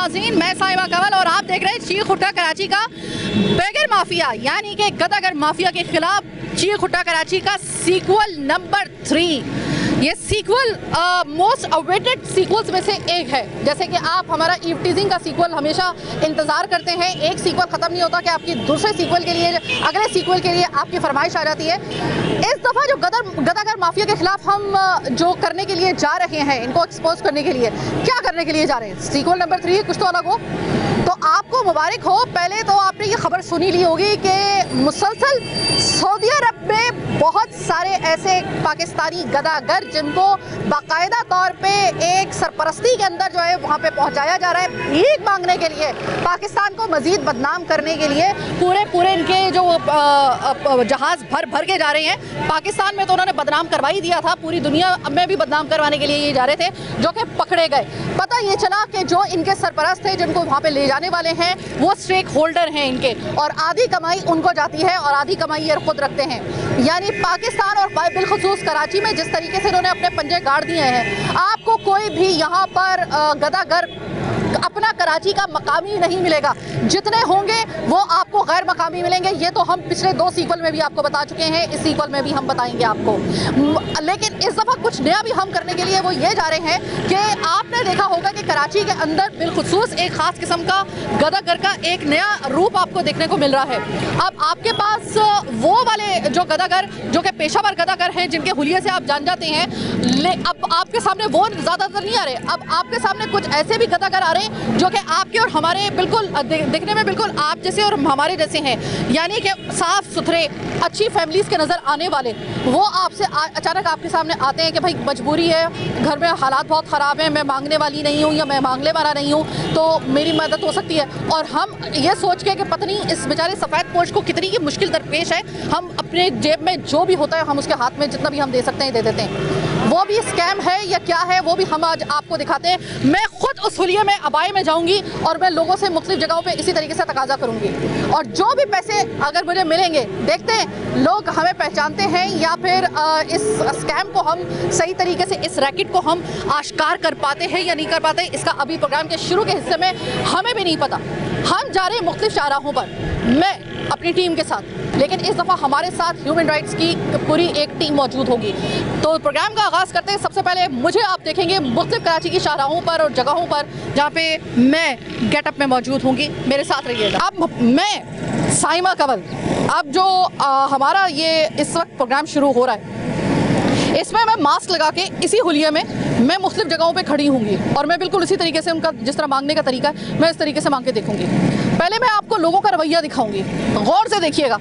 नाज़रीन, मैं साहिबा कंवल और आप देख रहे हैं चीख उठा कराची का बेगर माफिया यानी कि गदागर माफिया के खिलाफ चीख उठा कराची का सीक्वल नंबर 3। ये सीक्वल मोस्ट अवेटेड सीक्वल्स में से एक है। जैसे कि आप हमारा ईव टीजिंग का सीक्वल हमेशा इंतज़ार करते हैं, एक सीक्वल ख़त्म नहीं होता कि आपकी दूसरे सीक्वल के लिए, अगले सीक्वल के लिए आपकी फरमाइश आ जाती है। इस दफ़ा जो गदागर माफिया के खिलाफ हम जो करने के लिए जा रहे हैं, इनको एक्सपोज करने के लिए, क्या करने के लिए जा रहे हैं, सीक्वल नंबर 3 कुछ तो अलग हो। तो आपको मुबारक हो। पहले तो आपने ये खबर सुनी ली होगी कि मुसलसल सऊदी अरब में बहुत सारे ऐसे पाकिस्तानी गदागर जिनको बाकायदा तौर पे एक सरपरस्ती के अंदर जो है वहाँ पे पहुँचाया जा रहा है भीख मांगने के लिए, पाकिस्तान को मज़ीद बदनाम करने के लिए। पूरे इनके जो जहाज़ भर के जा रहे हैं। पाकिस्तान में तो उन्होंने बदनाम करवा ही दिया था, पूरी दुनिया में भी बदनाम करवाने के लिए ये जा रहे थे, जो कि पकड़े गए। पता ये चला कि जो इनके सरपरस्त थे जिनको वहाँ पे ले जाने वाले हैं वो स्टेक होल्डर हैं इनके, और आधी कमाई उनको जाती है और आधी कमाई ये खुद रखते हैं। यानी पाकिस्तान और बिलखुसूस कराची में जिस तरीके से इन्होंने अपने पंजे गाड़ दिए हैं, आपको कोई भी यहाँ पर गदागर अपना कराची का मकामी नहीं मिलेगा। जितने होंगे वो आपको गैर मकामी मिलेंगे। ये तो हम पिछले 2 सीक्वल में भी आपको बता चुके हैं, इस सीक्वल में भी हम बताएंगे आपको। लेकिन इस दफ़ा कुछ नया भी हम करने के लिए वो ये जा रहे हैं कि आपने देखा होगा कि कराची के अंदर बिलखुसूस एक ख़ास किस्म का गदागर का एक नया रूप आपको देखने को मिल रहा है। अब आपके पास वो वाले जो गदागर, जो कि पेशावर गदागर हैं, जिनके हुलिये से आप जान जाते हैं, अब आपके सामने वो ज़्यादातर नहीं आ रहे। अब आपके सामने कुछ ऐसे भी गदागर आ रहे हैं जो कि आपके और हमारे बिल्कुल दिखने में बिल्कुल आप जैसे और हमारे जैसे हैं, यानी कि साफ सुथरे अच्छी फैमिलीज़ के नज़र आने वाले। वो आपसे अचानक आपके सामने आते हैं कि भाई मजबूरी है, घर में हालात बहुत ख़राब हैं, मैं मांगने वाली नहीं हूँ या मैं मांगने वाला नहीं हूँ, तो मेरी मदद हो सकती है। और हम ये सोच के कि पता नहीं इस बेचारे सफ़ेद पोश को कितनी की मुश्किल दरपेश है, हम अपने जेब में जो भी होता है हम उसके हाथ में जितना भी हम दे सकते हैं दे देते हैं। वो भी स्कैम है या क्या है वो भी हम आज आपको दिखाते हैं। मैं खुद उस हुलिये में अबाए में जाऊंगी और मैं लोगों से मुख्तलिफ जगहों पे इसी तरीके से तकाजा करूंगी, और जो भी पैसे अगर मुझे मिलेंगे, देखते हैं लोग हमें पहचानते हैं या फिर इस स्कैम को हम सही तरीके से, इस रैकेट को हम आश्कार कर पाते हैं या नहीं कर पाते। इसका अभी प्रोग्राम के शुरू के हिस्से में हमें भी नहीं पता। हम जा रहे हैं मुख्तलिफ शाहराहों पर, मैं अपनी टीम के साथ, लेकिन इस दफ़ा हमारे साथ ह्यूमन राइट्स की पूरी एक टीम मौजूद होगी। तो प्रोग्राम का आगाज़ करते हैं। सबसे पहले मुझे आप देखेंगे मुख्तलिफ कराची की शाहराहों पर और जगहों पर जहाँ पे मैं गेटअप में मौजूद होंगी, मेरे साथ रहिएगा। अब मैं साहिबा कंवल, अब जो हमारा ये इस वक्त प्रोग्राम शुरू हो रहा है, इसमें मैं मास्क लगा के इसी हुलिये में मैं मुख्तलिफ जगहों पे खड़ी होंगी और मैं बिल्कुल इसी तरीके से उनका जिस तरह मांगने का तरीका है मैं इस तरीके से मांग के देखूंगी। पहले मैं आपको लोगों का रवैया दिखाऊंगी, गौर से देखिएगा।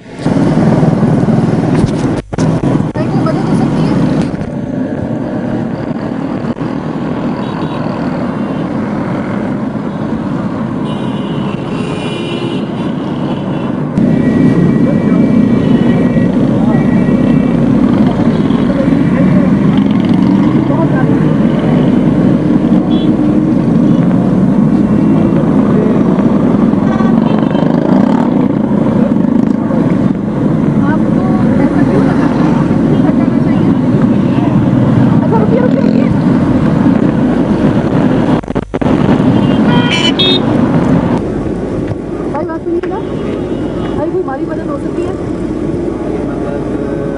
हमारी मदद हो सकती है।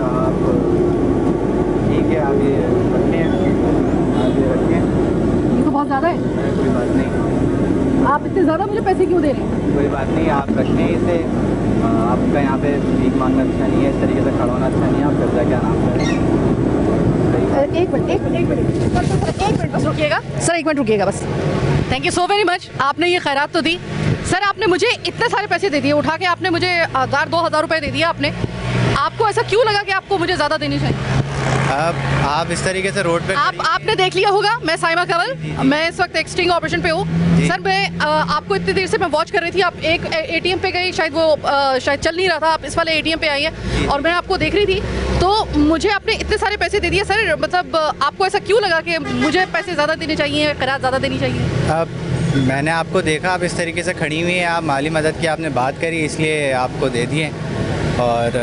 आप ठीक है, आप ये रखें, आप ये रखें। ये तो बहुत ज़्यादा है। कोई बात नहीं, आप इतने ज़्यादा मुझे पैसे क्यों दे रहे हैं? कोई बात नहीं, आप रखें इसे। आपका यहाँ पे भीख मांगना अच्छा नहीं है, इस तरीके से खड़ा होना अच्छा नहीं है। आप कर्जा क्या नाम करें? एक मिनट बस रुकिएगा सर, 1 मिनट रुकिएगा बस। Thank you so very much. आपने ये खैरात तो दी सर, आपने मुझे इतने सारे पैसे दे दिए, उठा के आपने मुझे 1000-2000 रुपये दे दिया आपने। आपको ऐसा क्यों लगा कि आपको मुझे ज़्यादा देनी चाहिए? आप इस तरीके से रोड पे आपने देख लिया होगा, मैं साहिबा कंवल, मैं इस वक्त एक स्टिंग ऑपरेशन पे हूँ सर। मैं आपको इतनी देर से मैं वॉच कर रही थी, आप एक ATM पे गई, शायद वो शायद चल नहीं रहा था, आप इस वाले ATM पे आई हैं और मैं आपको देख रही थी, तो मुझे आपने इतने सारे पैसे दे दिए सर। मतलब आपको ऐसा क्यों लगा कि मुझे पैसे ज़्यादा देने चाहिए, क़रार ज़्यादा देनी चाहिए? मैंने आपको देखा, आप इस तरीके से खड़ी हुई हैं, आप माली मदद की आपने बात करी, इसलिए आपको दे दिए। और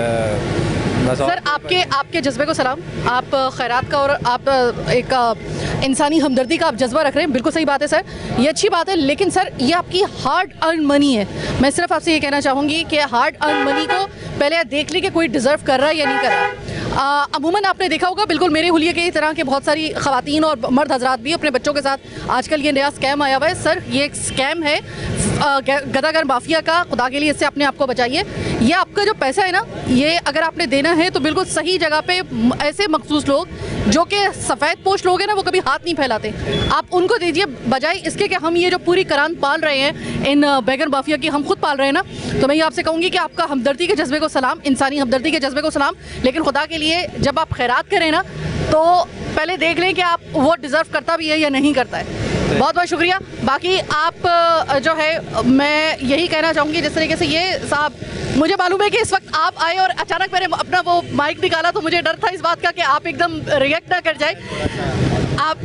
बस। सर आपके जज्बे को सलाम। आप खैरात का और आप एक इंसानी हमदर्दी का आप जज्बा रख रहे हैं, बिल्कुल सही बात है सर, ये अच्छी बात है। लेकिन सर ये आपकी हार्ड अर्न मनी है। मैं सिर्फ आपसे ये कहना चाहूँगी कि हार्ड अर्न मनी को पहले देख ली कि कोई डिज़र्व कर रहा है या नहीं कर रहा। अमूमन आपने देखा होगा, बिल्कुल मेरे हुलिये के तरह के बहुत सारी ख़वातीन और मर्द हजरात भी अपने बच्चों के साथ आजकल ये नया स्कैम आया हुआ है। सर ये एक स्कैम है गदागर माफिया का, खुदा के लिए इससे अपने आप को बचाइए। ये आपका जो पैसा है ना, ये अगर आपने देना है तो बिल्कुल सही जगह पे ऐसे मखसूस लोग जो कि सफ़ेद पोश लोग हैं ना, वो कभी हाथ नहीं फैलाते, आप उनको दीजिए, बजाय इसके कि हम ये जो पूरी करान पाल रहे हैं इन बैगर माफिया की, हम खुद पाल रहे हैं ना। तो मैं ये आपसे कहूँगी कि आपका हमदर्दी के जज्बे को सलाम, इंसानी हमदर्दी के जज्बे को सलाम। लेकिन खुदा के लिए जब आप खैरात करें ना, तो पहले देख लें कि आप वो डिज़र्व करता भी है या नहीं करता है। बहुत बहुत शुक्रिया। बाकी आप जो है, मैं यही कहना चाहूँगी जिस तरीके से ये साहब, मुझे मालूम है कि इस वक्त आप आए और अचानक मैंने अपना वो माइक निकाला, तो मुझे डर था इस बात का कि आप एकदम रिएक्ट ना कर जाए। आप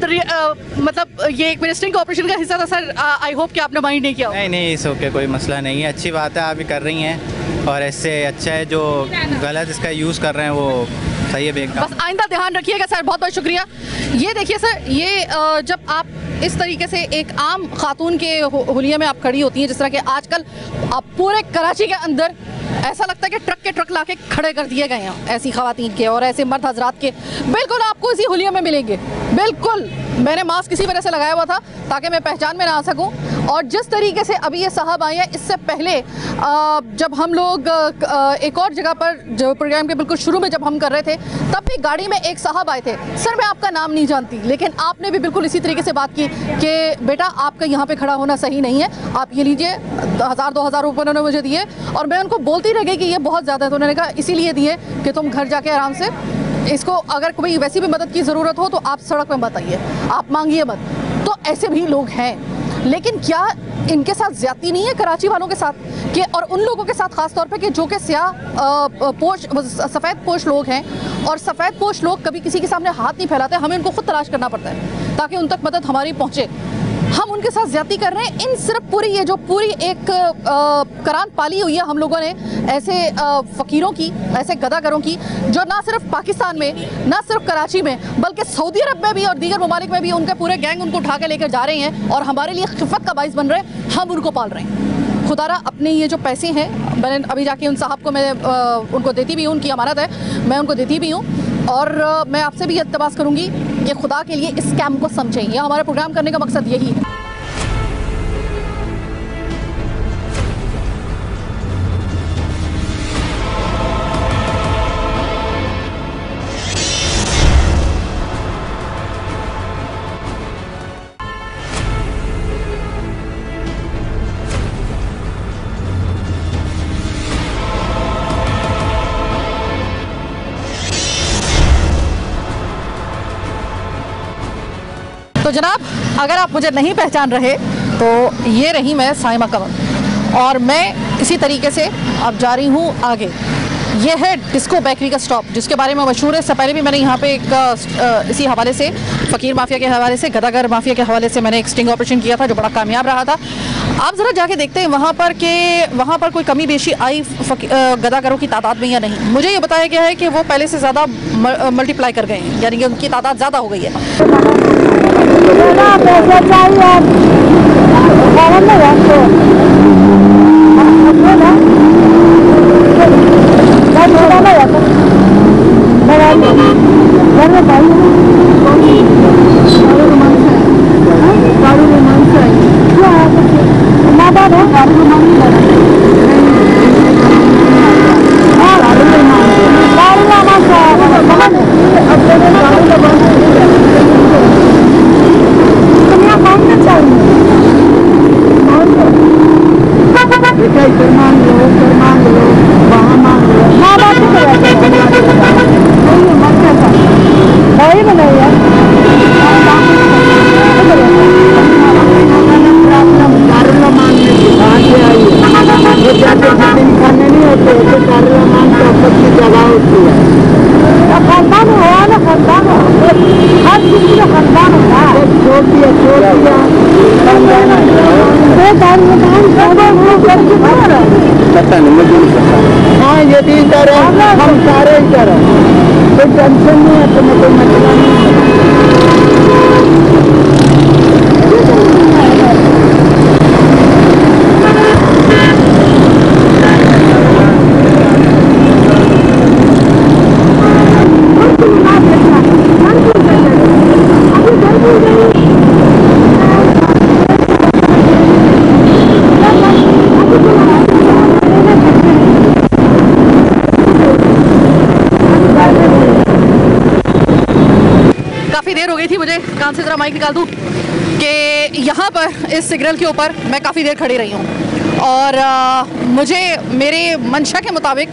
मतलब ये एक मिनिस्टरिंग ऑपरेशन का हिस्सा था सर, आई होप कि आपने माइंड नहीं किया। नहीं इस ओके, कोई मसला नहीं है, अच्छी बात है आप भी कर रही हैं, और इससे अच्छा है जो गलत इसका यूज़ कर रहे हैं वो सही है बेकार। बस आइंदा ध्यान रखिएगा सर। बहुत बहुत शुक्रिया। ये देखिए सर, ये जब आप इस तरीके से एक आम खातून के हुलिये में आप खड़ी होती हैं, जिस तरह के आजकल आप पूरे कराची के अंदर ऐसा लगता है कि ट्रक के ट्रक लाके खड़े कर दिए गए हैं ऐसी खवातीन के और ऐसे मर्द हजरात के, बिल्कुल आपको इसी हुलिये में मिलेंगे। बिल्कुल मैंने मास्क इसी वजह से लगाया हुआ था ताकि मैं पहचान में ना आ सकूं। और जिस तरीके से अभी ये साहब आए हैं, इससे पहले जब हम लोग एक और जगह पर जो प्रोग्राम के बिल्कुल शुरू में जब हम कर रहे थे, तब भी गाड़ी में एक साहब आए थे। सर मैं आपका नाम नहीं जानती, लेकिन आपने भी बिल्कुल इसी तरीके से बात की कि बेटा आपका यहाँ पे खड़ा होना सही नहीं है, आप ये लीजिए। 1000-2000 रुपये उन्होंने मुझे दिए और मैं उनको बोलती रह गई कि ये बहुत ज़्यादा है, तो उन्होंने कहा इसीलिए दिए कि तुम घर जाके आराम से इसको, अगर कोई वैसी भी मदद की ज़रूरत हो तो आप सड़क में मत आइए, आप मांगिए मत। तो ऐसे भी लोग हैं, लेकिन क्या इनके साथ ज़्यादती नहीं है कराची वालों के साथ कि, और उन लोगों के साथ ख़ास तौर पे कि जो कि सफ़ेद पोश लोग हैं, और सफ़ेद पोश लोग कभी किसी के सामने हाथ नहीं फैलाते, हमें उनको खुद तलाश करना पड़ता है ताकि उन तक मदद हमारी पहुँचे। हम उनके साथ ज़्यादती कर रहे हैं। इन सिर्फ पूरी ये जो पूरी एक करान पाली हुई है हम लोगों ने ऐसे फ़कीरों की, ऐसे गदागरों की, जो ना सिर्फ पाकिस्तान में, ना सिर्फ कराची में, बल्कि सऊदी अरब में भी और दीगर ममालिक में भी उनके पूरे गैंग उनको उठा के लेकर जा रहे हैं और हमारे लिए खिफ़त का बाइस बन रहे हैं। हम उनको पाल रहे हैं। खुदारा अपने ये जो पैसे हैं, मैंने अभी जाके उन साहब को मैं उनको देती भी हूँ, उनकी अमानत है, मैं उनको देती भी हूँ। और मैं आपसे भी इल्तमास करूँगी कि खुदा के लिए इस स्कैम को समझें। यह हमारा प्रोग्राम करने का मकसद यही है। तो जनाब, अगर आप मुझे नहीं पहचान रहे तो ये रही मैं साइमा कमर, और मैं इसी तरीके से अब जा रही हूँ आगे। ये है डिस्को बेकरी का स्टॉप, जिसके बारे में मशहूर है। इससे पहले भी मैंने यहाँ पे एक इसी हवाले से, फ़कीर माफिया के हवाले से, गदागर माफिया के हवाले से मैंने एक स्टिंग ऑपरेशन किया था जो बड़ा कामयाब रहा था। आप ज़रा जाके देखते हैं वहाँ पर कि वहाँ पर कोई कमी बेशी आई गदागरों की तादाद में या नहीं। मुझे ये बताया गया है कि वो पहले से ज़्यादा मल्टीप्लाई कर गए हैं, यानी कि उनकी तादाद ज़्यादा हो गई है। हाँ ये भी इधर है, हम सारे इधर है, कोई टेंशन नहीं है, तुम्हें कोई मसला नहीं है। काफ़ी देर हो गई थी, मुझे कान से ज़रा माइक निकाल दूँ कि यहाँ पर इस सिग्नल के ऊपर मैं काफ़ी देर खड़ी रही हूँ और मुझे मेरे मंशा के मुताबिक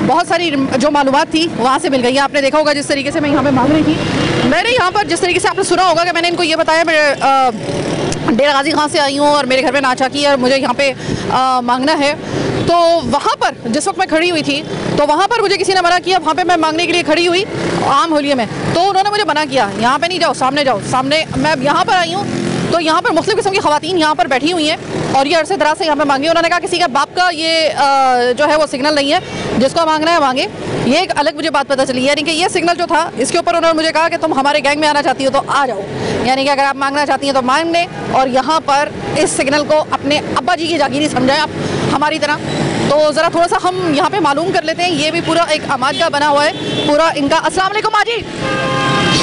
बहुत सारी जो मालूमात थी वहाँ से मिल गई है। आपने देखा होगा जिस तरीके से मैं यहाँ पे मांग रही थी, मैंने यहाँ पर जिस तरीके से आपने सुना होगा कि मैंने इनको ये बताया मैं डेरा गाजी खां से आई हूँ और मेरे घर में नाचा की और मुझे यहाँ पे मांगना है। तो वहाँ पर जिस वक्त मैं खड़ी हुई थी तो वहाँ पर मुझे किसी ने मना किया, वहाँ पे मैं मांगने के लिए खड़ी हुई आम होलिये में, तो उन्होंने मुझे मना किया यहाँ पे नहीं जाओ, सामने जाओ। सामने मैं यहाँ पर आई हूँ तो यहाँ पर मुख्तलिफ़ किस्म की ख़वातीन यहाँ पर बैठी हुई हैं और ये अरसे दराज से यहाँ पे मांगी। उन्होंने कहा किसी का बाप का ये जो है वो सिग्नल नहीं है, जिसको मांगना है मांगे। ये एक अलग मुझे बात पता चली, यानी कि ये सिग्नल जो था इसके ऊपर उन्होंने मुझे कहा कि तुम हमारे गैंग में आना चाहती हो तो आ जाओ, यानी कि अगर आप मांगना चाहती हैं तो मांग लें और यहाँ पर इस सिग्नल को अपने अब्बा जी की जागीरी समझाएं आप हमारी तरह। तो ज़रा थोड़ा सा हम यहाँ पे मालूम कर लेते हैं, ये भी पूरा एक अमाज का बना हुआ है पूरा इनका। अस्सलाम वालेकुम माँ जी।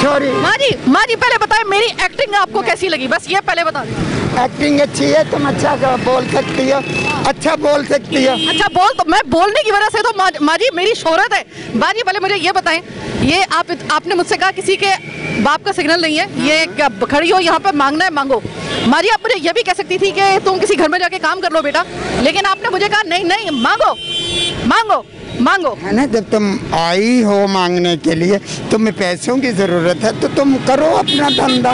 सॉरी माँ जी पहले बताएं मेरी एक्टिंग आपको कैसी लगी, बस ये पहले बता दें। एक्टिंग अच्छी है, तुम अच्छा बोल सकती हो, अच्छा बोल सकती हो। अच्छा बोल, तो मैं बोलने की वजह से तो माँ जी मेरी शोहरत है। माँ जी पहले मुझे ये बताएं, ये आपने मुझसे कहा किसी के बाप का सिग्नल नहीं है, ये खड़ी हो यहाँ पर मांगना है मांगो। माँ जी आप मुझे ये भी कह सकती थी कि तुम किसी घर में जाके काम कर लो बेटा, लेकिन आपने मुझे कहा नहीं नहीं मांगो मांगो मांगो। है ना, जब तुम आई हो मांगने के लिए, तुम्हें पैसों की ज़रूरत है तो तुम करो अपना धंधा।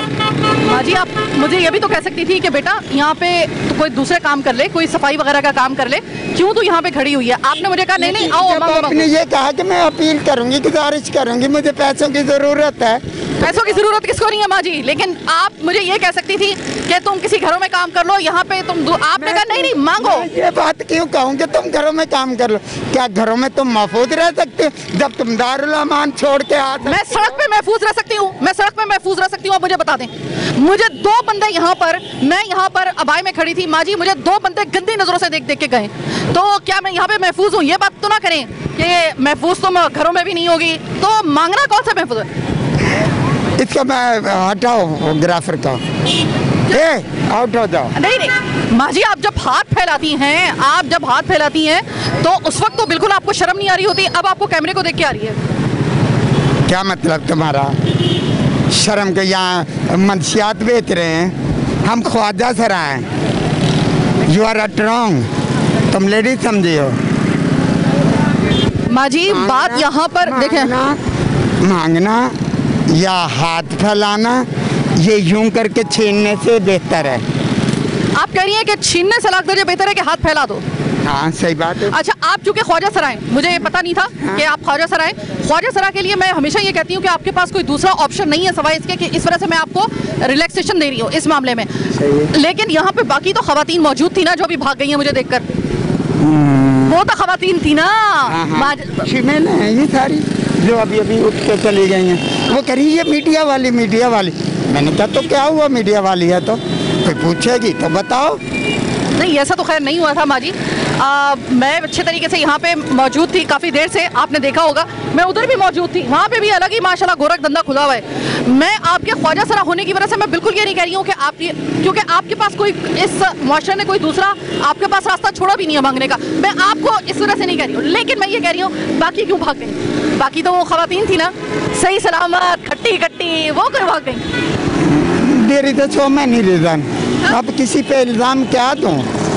माँ जी आप मुझे ये भी तो कह सकती थी कि बेटा यहाँ पे तो कोई दूसरे काम कर ले, कोई सफाई वगैरह का काम कर ले, क्यों तू यहाँ पे खड़ी हुई है। आपने मुझे कहा नहीं नहीं आओ मांगो। आपने ये कहा कि मैं अपील करूंगी, गुजारिश करूंगी, मुझे पैसों की ज़रूरत है। पैसों की जरूरत किसको नहीं है माँ जी, लेकिन आप मुझे ये कह सकती थी कि तुम किसी घरों में काम कर लो, यहाँ पे तुम आपने कहा नहीं नहीं मांगो। ये बात क्यों कहूँ कि तुम घरों में काम कर लो, क्या घरों में तुम महफूज रह सकते हो जब तुम दारुल अमान छोड़ के आ? मैं सड़क पे महफूज रह सकती हूँ, मैं सड़क पे महफूज रह सकती हूँ। आप मुझे बता दें, मुझे दो बंदे यहाँ पर, मैं यहाँ पर अबाई में खड़ी थी माँ जी, मुझे दो बंदे गंदी नजरों से देख देख के गए, तो क्या मैं यहाँ पे महफूज हूँ? ये बात तो ना करें कि महफूज तुम घरों में भी नहीं होगी, तो मांगना कौन सा महफूज है? इसका मैं हटाओ फोटोग्राफर का, आउट हो जाओ। नहीं नहीं माँ जी, आप जब हाथ फैलाती हैं तो उस वक्त तो बिल्कुल आपको शर्म नहीं आ रही होती, अब आपको कैमरे को देख के आ रही है। क्या मतलब तुम्हारा? शर्म के यहाँ मंशियात बेच रहे हैं, हम ख्वाजा सरा हैं। यू आर रॉन्ग, तुम लेडीज समझी हो। माँ जी बात यहाँ पर देखें, मांगना या हाथ फैलाना ये यूं करके छीनने से बेहतर है। आप कह रही हैं कि छीनने से लाख दर्जे बेहतर है कि हाथ फैला दो। हाँ सही बात है। अच्छा आप चूंकि ख्वाजा सरा हैं, मुझे पता नहीं था कि आप ख्वाजा सरा हैं। ख्वाजा सरा के लिए मैं हमेशा ये कहती हूँ कि आपके पास कोई दूसरा ऑप्शन नहीं है सिवाय इसके कि इस वजह से मैं आपको रिलैक्सेशन दे रही हूँ इस मामले में। लेकिन यहाँ पे बाकी तो खवातीन मौजूद थी ना जो अभी भाग गई हैं मुझे देखकर, वो तो खवातीन थी ना फीमेल है ये सारी जो अभी अभी उठ के चली गई हैं। वो करी ये मीडिया वाली। मैंने कहा तो क्या हुआ, मीडिया वाली है तो कोई पूछेगी तो बताओ। नहीं ऐसा तो खैर नहीं हुआ था माँ जी, मैं अच्छे तरीके से यहाँ पे मौजूद थी काफ़ी देर से, आपने देखा होगा मैं उधर भी मौजूद थी, वहाँ पे भी अलग ही माशाल्लाह गोरख धंधा खुला हुआ है। मैं आपके ख्वाजा सरा होने की वजह से मैं बिल्कुल ये नहीं कह रही हूँ कि आप क्योंकि आपके पास कोई इस मुआशरे ने कोई दूसरा आपके पास रास्ता छोड़ा भी नहीं है मांगने का, मैं आपको इस वजह से नहीं कह रही हूँ। लेकिन मैं ये कह रही हूँ बाकी क्यों भाग गई? बाकी तो वो खवातीन थी ना सही सलामत खट्टी खट्टी, वो क्यों भाग गई? देरी तो 6 महीने रीज़न, अब किसी पे इल्ज़ाम क्या दूँ?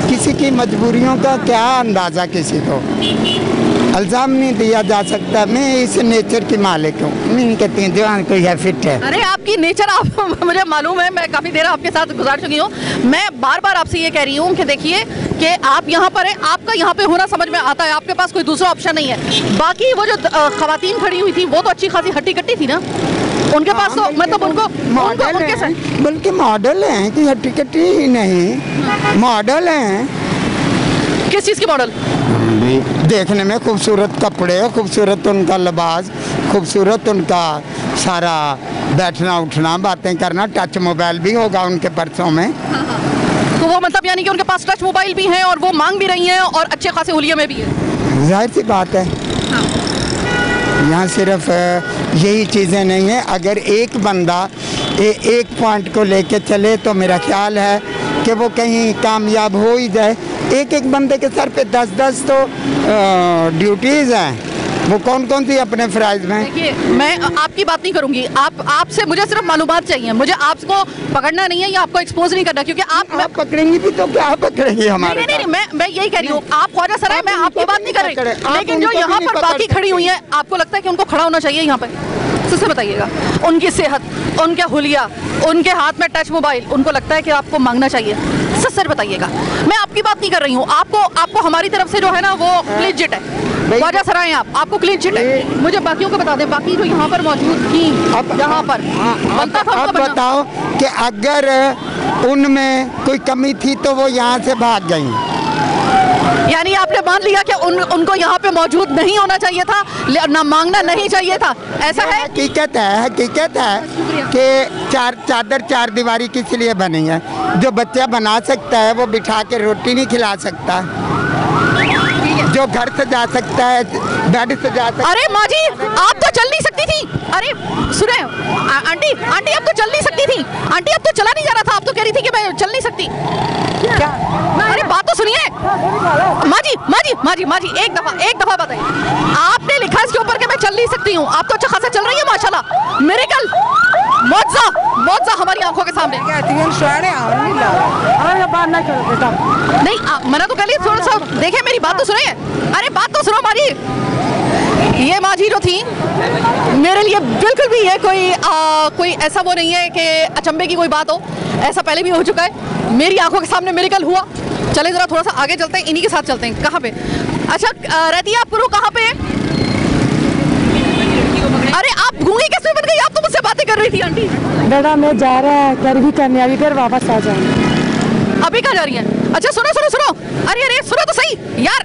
किसी की मजबूरियों का क्या अंदाज़ा किसी को इल्ज़ाम नहीं दिया जा सकता। मैं इस नेचर की मालिक हूँ, नहीं कहती हूँ जवान कोई है फिट है। अरे आपकी नेचर आप मुझे मालूम है, मैं काफ़ी देर आपके साथ गुजार चुकी हूँ। मैं बार बार आपसे ये कह रही हूँ कि देखिए कि आप यहाँ पर हैं, आपका यहाँ पे होना समझ में आता है, आपके पास कोई दूसरा ऑप्शन नहीं है। बाकी वो जो खवातीन खड़ी हुई थी वो तो अच्छी खासी हट्टी कट्टी थी ना, उनके पास तो मतलब उनको बल्कि मॉडल हैं कि हट्टी कट्टी ही नहीं, मॉडल हैं। किस चीज़ की मॉडल? देखने में खूबसूरत कपड़े, खूबसूरत उनका लिबास, खूबसूरत उनका सारा बैठना उठना, बातें करना, टच मोबाइल भी होगा उनके पर्सों में। तो वो मतलब यानी कि उनके पास टच मोबाइल भी हैं और वो मांग भी रही हैं और अच्छे खासे हुलिये में भी है। जाहिर सी बात है, यहाँ सिर्फ यही चीज़ें नहीं हैं। अगर एक बंदा एक पॉइंट को लेके चले तो मेरा ख्याल है कि वो कहीं कामयाब हो ही जाए। एक बंदे के सर पे 10-10 तो ड्यूटीज़ हैं, वो कौन कौन सी अपने फ़राइज़ में। देखिए, मैं आपकी बात नहीं करूंगी, आपसे मुझे सिर्फ मालूमात चाहिए, मुझे आपको पकड़ना नहीं है या आपको एक्सपोज नहीं करना, क्योंकि आप पकड़ेंगी भी तो क्या पकड़ेंगी हमारे। नहीं, मैं यही कह रही हूँ, आप ख्वाजा सराय, मैं आपकी बात नहीं कर रही, लेकिन जो यहाँ पर बाकी खड़ी हुई है, आपको लगता है कि उनको खड़ा होना चाहिए यहाँ पर? सबसे बताइएगा, उनकी सेहत, उनका हुलिया, उनके हाथ में टच मोबाइल, उनको लगता है कि आपको मांगना चाहिए? सच बताइएगा, मैं आपकी बात नहीं कर रही हूँ, आपको हमारी तरफ से जो है ना वो क्लीन चिट है, ख्वाजा सराय आपको क्लीन चिट है। मुझे बाकियों को बता दें, बाकी जो यहाँ पर मौजूद थी, यहाँ पर बनता था, आप बताओ कि अगर उनमें कोई कमी थी तो वो यहाँ से भाग गई, यानी आपने मान लिया कि उनको यहाँ पे मौजूद नहीं होना चाहिए था, ना मांगना नहीं चाहिए था, ऐसा है? हकीकत है कि चादर चार दीवारी किस लिए बनी है? जो बच्चा बना सकता है वो बिठा के रोटी नहीं खिला सकता, जो घर से जा सकता है बेड से जा सकता है। अरे माँ जी, आप तो चल नहीं सकती थी। अरे सुने आंटी, आप तो चल नहीं सकती थी, आंटी अब तो चला नहीं जा रहा था, आप तो कह रही थी कि मैं चल नहीं सकती। क्या? अरे बात तो सुनिए माँ जी, एक दफा बताइए, आपने लिखा इसके ऊपर कि मैं चल नहीं सकती हूँ, आप तो अच्छा खासा चल रही है माशाल्लाह, मिरेकल, मौजा हमारी आंखों के सामने। नहीं, मैंने तो कह लिया, थोड़ा सा देखे, मेरी बात तो सुनिए, अरे बात तो सुनो माँ जी। ये माँ जी जो थी, मेरे लिए बिल्कुल भी ये कोई ऐसा वो नहीं है कि अचंभे की कोई बात हो, ऐसा पहले भी हो चुका है, मेरी आंखों के सामने मिरेकल हुआ। चले जरा थोड़ा सा आगे चलते हैं, इन्हीं के साथ चलते हैं। कहाँ पे? अच्छा, रहती है आप पुरु कहाँ पे? अरे आप गूंगी कैसे बन गई? आप तो मुझसे बातें कर रही थी आंटी। बेटा मैं जा रहा है घर भी करने, अभी फिर वापस आ जाऊंगी। अभी कहाँ जा रही हैं? अच्छा सुनो, अरे सुनो तो सही यार,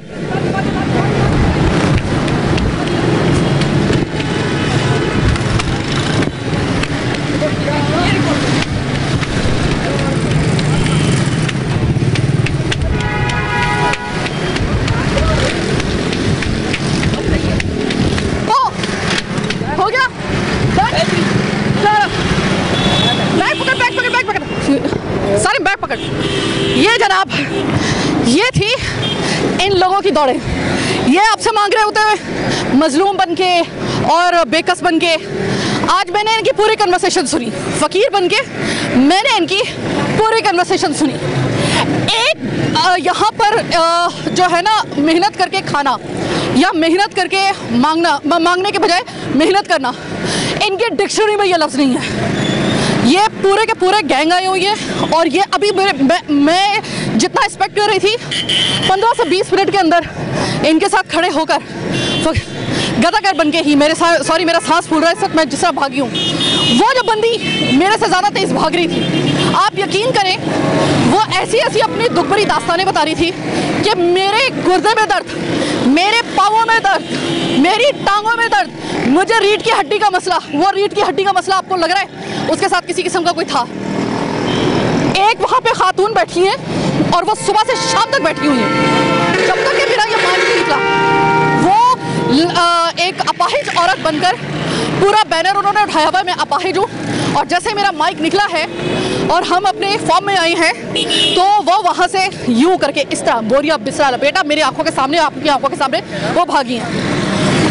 हो गया, बैग पकड़, सारे बैग पकड़। ये जनाब, ये थी इन लोगों की दौड़े, ये आपसे मांग रहे होते हुए मजलूम बन के और बेकस बन के। आज मैंने इनकी पूरी कन्वर्सेशन सुनी, फ़कीर बन के मैंने इनकी पूरी कन्वर्सेशन सुनी। एक यहाँ पर जो है ना, मेहनत करके खाना या मेहनत करके मांगने के बजाय मेहनत करना, इनके डिक्शनरी में ये लफ्ज़ नहीं है। ये पूरे के पूरे गैंग आए हुई है और ये अभी मैं जितना एक्सपेक्ट कर रही थी 15 से 20 मिनट के अंदर इनके साथ खड़े होकर गदागर बन के ही मेरा सांस फूल रहा है, इस वक्त मैं जिस तरह भागी हूँ। वो जो बंदी मेरे से ज़्यादा तेज़ भाग रही थी, आप यकीन करें, वो ऐसी अपनी दुख भरी दास्तानें बता रही थी कि मेरे गुर्दे में दर्द, मेरे पाँवों में दर्द, मेरी टांगों में दर्द, मुझे रीढ़ की हड्डी का मसला, वो रीढ़ की हड्डी का मसला आपको लग रहा है उसके साथ किसी किस्म का कोई था। एक वहाँ पे खातून बैठी है और वो सुबह से शाम तक बैठी हुई है, जब तक कि मेरा ये माइक नहीं निकला। वो एक अपाहिज औरत बनकर पूरा बैनर उन्होंने उठाया हुआ, मैं अपाहिज हूँ, और जैसे मेरा माइक निकला है और हम अपने फॉर्म में आए हैं तो वो वहाँ से यूँ करके इस तरह बोरिया बिस्तरा लपेटा मेरी आंखों के सामने, आपकी आंखों के सामने वो भागी हैं।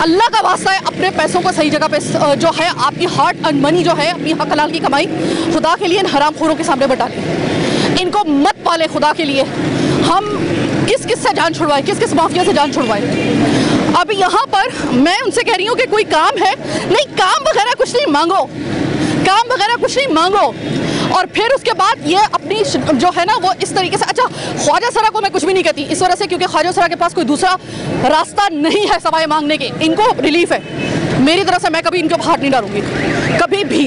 अल्लाह का वास्ता है, अपने पैसों को सही जगह पे जो है, आपकी हार्ड अर्न मनी जो है, अपनी हक हलाल की कमाई खुदा के लिए इन हरामखोरों के सामने बटा लें, इनको मत पाले खुदा के लिए। हम किस से जान छुड़वाए, किस माफिया से जान छुड़वाए। अभी यहाँ पर मैं उनसे कह रही हूँ कि कोई काम है नहीं, काम वगैरह कुछ नहीं मांगो, काम वगैरह कुछ नहीं मांगो, और फिर उसके बाद ये अपनी जो है ना वो इस तरीके से, अच्छा ख्वाजा सरा को मैं कुछ भी नहीं कहती इस वजह से क्योंकि ख्वाजा सरा के पास कोई दूसरा रास्ता नहीं है सवाए मांगने के, इनको रिलीफ है। मेरी तरफ से मैं कभी इनके ऊपर हाथ नहीं डालूंगी कभी भी,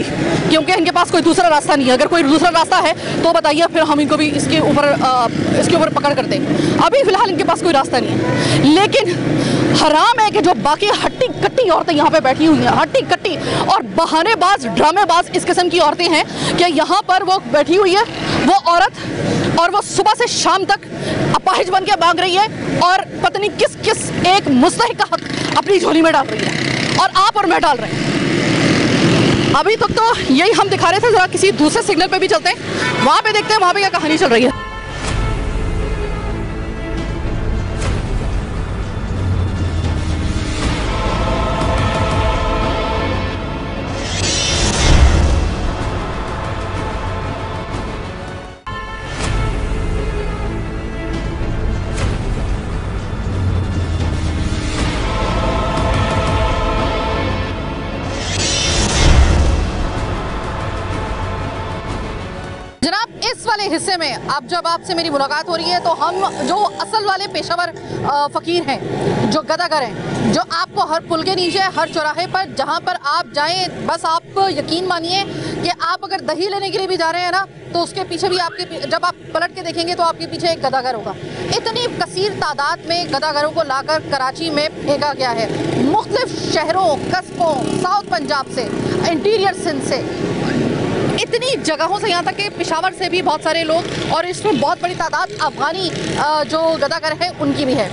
क्योंकि इनके पास कोई दूसरा रास्ता नहीं है। अगर कोई दूसरा रास्ता है तो बताइए, फिर हम इनको भी इसके ऊपर पकड़ करते हैं। अभी फिलहाल इनके पास कोई रास्ता नहीं है। लेकिन हराम है कि जो बाकी हट्टी कट्टी औरतें यहाँ पे बैठी हुई हैं, हट्टी कट्टी और बहानेबाज ड्रामेबाज इस किस्म की औरतें हैं कि यहाँ पर वो बैठी हुई है वो औरत, और वो सुबह से शाम तक अपाहिज बन के भाग रही है और पता नहीं किस किस एक मुस्तहिक का हक अपनी झोली में डाल रही है, और आप और मैं डाल रहे हैं। अभी तक तो यही हम दिखा रहे थे, जरा किसी दूसरे सिग्नल पे भी चलते हैं, वहां पे देखते हैं वहां पे क्या कहानी चल रही है। इस वाले हिस्से में अब जब आपसे मेरी मुलाकात हो रही है तो हम जो असल वाले पेशावर फ़कीर हैं, जो गदागर हैं, जो आपको हर पुल के नीचे, हर चौराहे पर जहां पर आप जाएं, बस आप यकीन मानिए कि आप अगर दही लेने के लिए भी जा रहे हैं ना तो उसके पीछे भी आपके, जब आप पलट के देखेंगे तो आपके पीछे एक गदागर होगा। इतनी कसीर तादाद में गदागरों को लाकर कराची में फेंका गया है, मुख्तलिफ शहरों, कस्बों, साउथ पंजाब से, इंटीरियर सिंध से, इतनी जगहों से, यहाँ तक कि पेशावर से भी बहुत सारे लोग, और इसमें बहुत बड़ी तादाद अफगानी जो गदागर हैं उनकी भी है।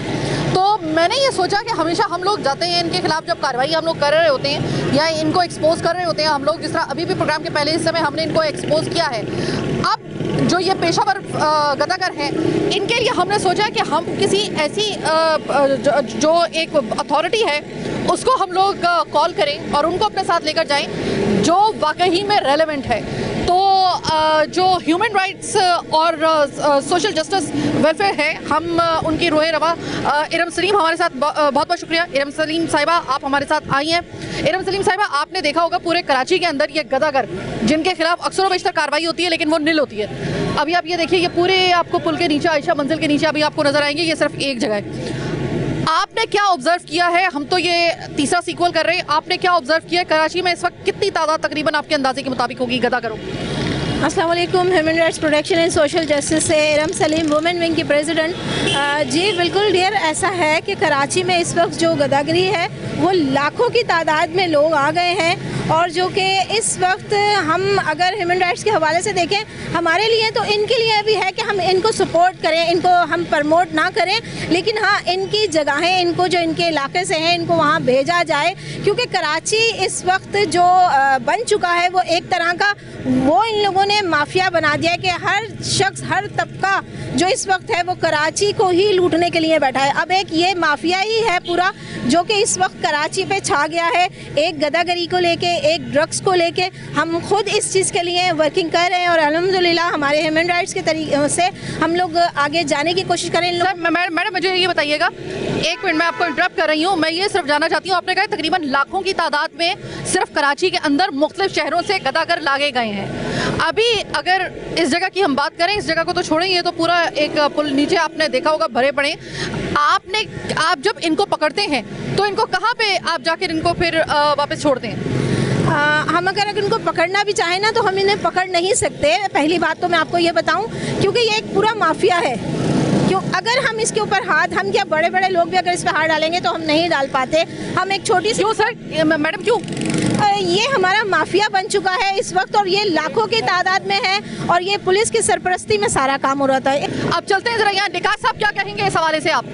तो मैंने ये सोचा कि हमेशा हम लोग जाते हैं इनके खिलाफ जब कार्रवाई हम लोग कर रहे होते हैं या इनको एक्सपोज कर रहे होते हैं हम लोग, जिस तरह अभी भी प्रोग्राम के पहले हिस्से में हमने इनको एक्सपोज किया है। अब जो ये पेशावर गदागर हैं इनके लिए हमने सोचा कि हम किसी ऐसी जो एक अथॉरिटी है उसको हम लोग कॉल करें और उनको अपने साथ लेकर जाएं जो वाकई में रेलेवेंट है। तो जो ह्यूमन राइट्स और सोशल जस्टिस वेलफेयर है, हम उनकी रोए रवा इरम सलीम हमारे साथ, बहुत बहुत शुक्रिया इरम सलीम साहिबा, आप हमारे साथ आई हैं। इरम सलीम साहिबा, आपने देखा होगा पूरे कराची के अंदर ये गदागर जिनके खिलाफ अक्सर बेशतर कार्रवाई होती है लेकिन वो निल होती है। अभी आप ये देखिए, ये पूरे आपको पुल के नीचे, आयशा मंजिल के नीचे अभी आपको नजर आएंगे, ये सिर्फ एक जगह है। आपने क्या ऑब्जर्व किया है? हम तो ये तीसरा सीक्वल कर रहे हैं, आपने क्या ऑब्जर्व किया है? कराची में इस वक्त कितनी तादाद तकरीबन आपके अंदाजे के मुताबिक होगी गदागरों? अस्सलाम वालेकुम, human rights protection and social justice से इरम सलीम, वुमेन विंग की प्रेसिडेंट। जी बिल्कुल डियर, ऐसा है कि कराची में इस वक्त जो गदागरी है वो लाखों की तादाद में लोग आ गए हैं, और जो कि इस वक्त हम अगर ह्यूमन राइट्स के हवाले से देखें, हमारे लिए तो इनके लिए भी है कि हम इनको सपोर्ट करें, इनको हम प्रमोट ना करें, लेकिन हाँ इनकी जगहें, इनको जो इनके इलाके से हैं इनको वहाँ भेजा जाए, क्योंकि कराची इस वक्त जो बन चुका है वो एक तरह का, वो इन लोगों ने माफिया बना दिया है कि हर शख्स, हर तबका जो इस वक्त है वो कराची को ही लूटने के लिए बैठा है। अब एक ये माफिया ही है पूरा जो कि इस वक्त कराची पे छा गया है, एक गदागरी को लेके, एक ड्रग्स को लेके। हम खुद इस चीज़ के लिए वर्किंग कर रहे हैं और अल्हम्दुलिल्लाह हमारे ह्यूमन राइट्स के तरीके से हम लोग आगे जाने की कोशिश करें। मैडम मुझे ये बताइएगा, एक मिनट मैं आपको इंटरप्ट कर रही हूँ, मैं ये सिर्फ जानना चाहती हूँ, आपने कहा तकरीबन लाखों की तादाद में सिर्फ कराची के अंदर मुख्तलिफ शहरों से गदागर लागे गए हैं। अभी अगर इस जगह की हम बात करें, इस जगह को तो छोड़ें, ये तो पूरा एक पुल नीचे आपने देखा होगा भरे पड़े। आप जब इनको पकड़ते हैं तो इनको कहाँ पे आप जाकर इनको फिर वापस छोड़ते हैं? हम अगर इनको पकड़ना भी चाहें ना तो हम इन्हें पकड़ नहीं सकते। पहली बात तो मैं आपको ये बताऊं, क्योंकि ये एक पूरा माफिया है। क्यों अगर हम इसके ऊपर हाथ, हम क्या बड़े बड़े लोग भी अगर इस पर हाथ डालेंगे तो हम नहीं डाल पाते। हम एक छोटी सी, क्यों सर, मैडम क्यों? ये हमारा माफिया बन चुका है इस वक्त, और ये लाखों की तादाद में है, और ये पुलिस की सरपरस्ती में सारा काम हो रहा था। अब चलते हैं जरा यहाँ, निकास साहब क्या कहेंगे इस हवाले से आप?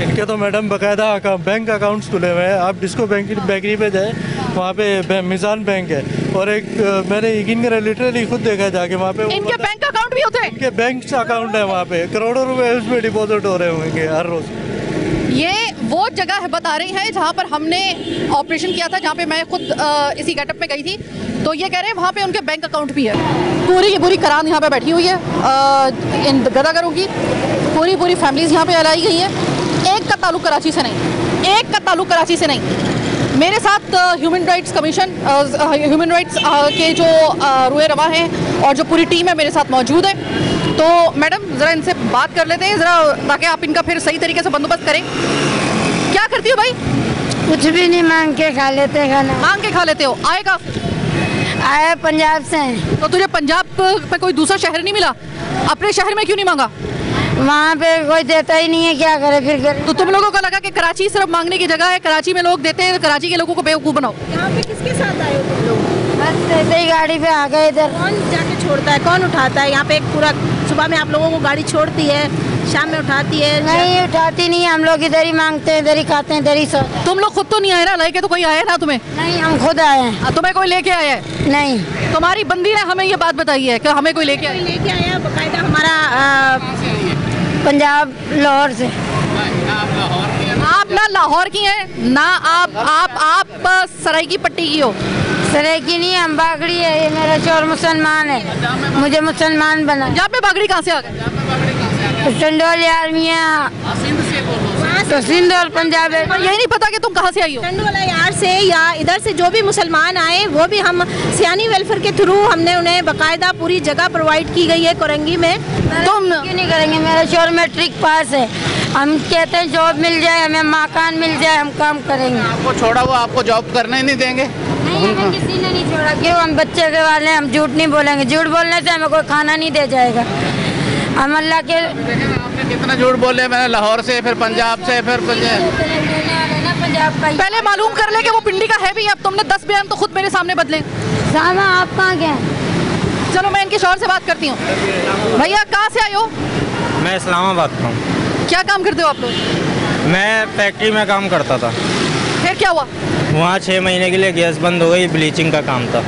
इनके तो मैडम बाकायदा बैंक अकाउंट्स खुले हुए हैं। आप डिस्को बेकरी पे जाए, वहाँ पे मिजान बैंक है, और एक मैंने यकीन करा लिटरली खुद देखा जाके वहाँ पे इनके बैंक अकाउंट भी होते हैं। इनके बैंक अकाउंट है वहाँ पे, करोड़ों रुपए उसमें डिपॉजिट हो रहे होंगे हर रोज। ये वो जगह है बता रही है जहाँ पर हमने ऑपरेशन किया था, जहाँ पे मैं खुद इसी गेटअप में गई थी, तो ये कह रहे हैं वहाँ पे उनके बैंक अकाउंट भी है। पूरी की पूरी करान यहाँ पे बैठी हुई है, इन गदागरों की पूरी फैमिलीज यहाँ पे लाई गई है। एक का ताल्लुक कराची से नहीं, एक का ताल्लुक कराची से नहीं। मेरे साथ human rights commission human rights के जो रुए रवा हैं और जो पूरी टीम है मेरे साथ मौजूद है। तो मैडम ज़रा इनसे बात कर लेते हैं ज़रा, ताकि आप इनका फिर सही तरीके से बंदोबस्त करें। क्या करती हो भाई? कुछ भी नहीं, मांग के खा लेते खाना। मांग के खा लेते हो? आएगा आए पंजाब से। तो तुझे पंजाब पे कोई दूसरा शहर नहीं मिला? अपने शहर में क्यों नहीं मांगा? वहाँ पे कोई देता ही नहीं है, क्या करे फिर? तो तुम लोगों को लगा कि कराची सिर्फ मांगने की जगह है, कराची में लोग देते हैं, कराची के लोगों को बेवकूफ़ बनाओ। यहाँ पे किसके साथ आए हो तुम लोग? बस ऐसे ही गाड़ी पे आ गए इधर। कौन जाके छोड़ता है, कौन उठाता है? यहाँ पे एक पूरा सुबह में आप लोगों को गाड़ी छोड़ती है, शाम में उठाती है? नहीं उठाती नहीं, हम लोग इधर ही मांगते हैं, इधर ही खाते हैं, इधर ही सोते। तुम लोग खुद तो नहीं आए ना, लेके तो कोई आया ना तुम्हें? नहीं हम खुद आए हैं। तुम्हें कोई लेके आया है? नहीं। तुम्हारी बंदी ने हमें ये बात बताई है कि हमें कोई लेके आया? लेके आया बाकायदा हमारा पंजाब लाहौर से। आप ना लाहौर की हैं ना, आप सराय की पट्टी की हो? सराय की नहीं, हम बागड़ी है, ये मेरा शोर मुसलमान है, मुझे मुसलमान बना। पंजाब में बागड़ी कहाँ से आ गए? टंडोल यार मियाँ, तो सिंध और पंजाब है। यही नहीं पता कि तुम कहाँ से आई हो? टंडोला यार से या इधर से जो भी मुसलमान आए वो भी हम सियानी वेलफेयर के थ्रू हमने उन्हें बाकायदा पूरी जगह प्रोवाइड की गई है कोरंगी में। तुम क्यों नहीं करेंगे? मेरा शोर मैट्रिक पास है, हम कहते हैं जॉब मिल जाए, हमें मकान मिल जाए, हम काम करेंगे। आपको छोड़ा वो आपको जॉब करने ही नहीं देंगे? नहीं हमें किसी ने नहीं छोड़ा। क्यों? हम बच्चे के वाले हैं, हम झूठ नहीं बोलेंगे। झूठ बोलने से हमें कोई खाना नहीं दे जाएगा। हम अल्लाह के आपने कितना झूठ बोले? मैंने लाहौर से, फिर पंजाब से, फिर पंजाब का। पहले मालूम कर ले कि वो पिंडी का है भी। अब तुमने 10 बयान तो खुद मेरे सामने बदले। सामा आप कहाँ गए? चलो मैं इनके शौहर से बात करती हूँ। भैया कहाँ से आए हो? मैं इस्लामाबाद का हूँ। क्या काम करते हो आप लोग? मैं फैक्ट्री में काम करता था। फिर क्या हुआ? वहाँ 6 महीने के लिए गैस बंद हो गई, ब्लीचिंग का काम था।